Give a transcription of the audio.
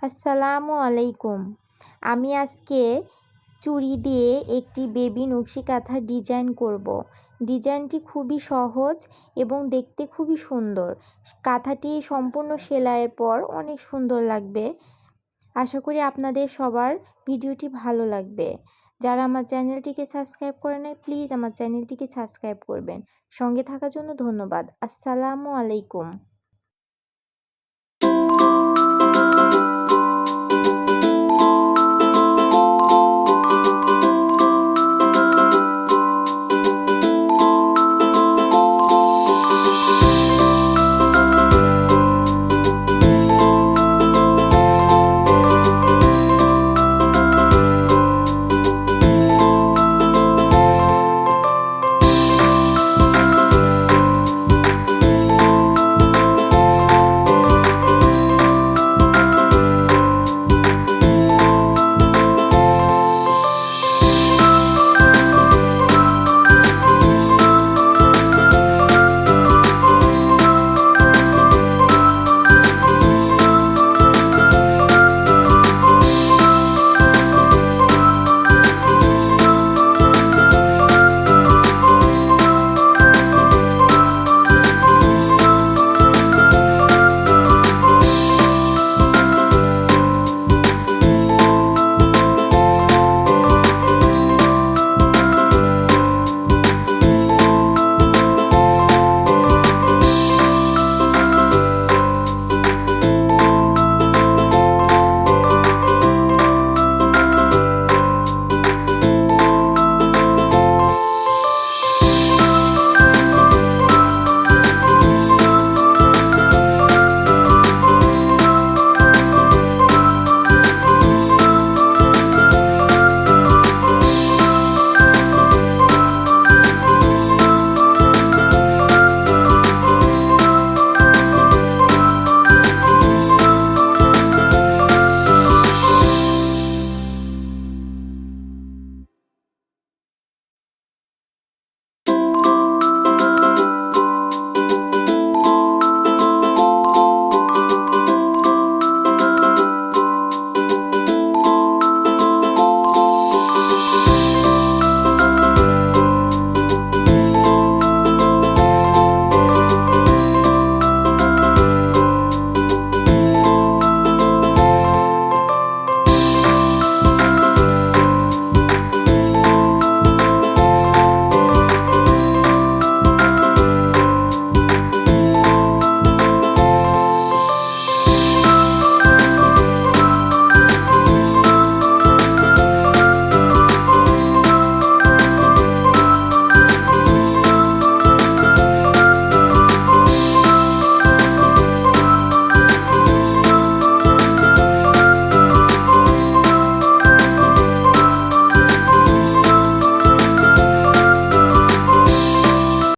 আসসালামু আলাইকুম। আমি আজকে চুড়ি দিয়ে একটি বেবি নকশি কাঁথা ডিজাইন করব। ডিজাইনটি খুবই সহজ এবং দেখতে খুবই সুন্দর। কাঁথাটি সম্পূর্ণ সেলাইয়ের পর অনেক সুন্দর লাগবে। আশা করি আপনাদের সবার ভিডিওটি ভালো লাগবে। যারা আমার চ্যানেলটিকে সাবস্ক্রাইব করে নাই, প্লিজ আমার চ্যানেলটিকে সাবস্ক্রাইব করবেন। সঙ্গে থাকার জন্য ধন্যবাদ। আসসালামু আলাইকুম।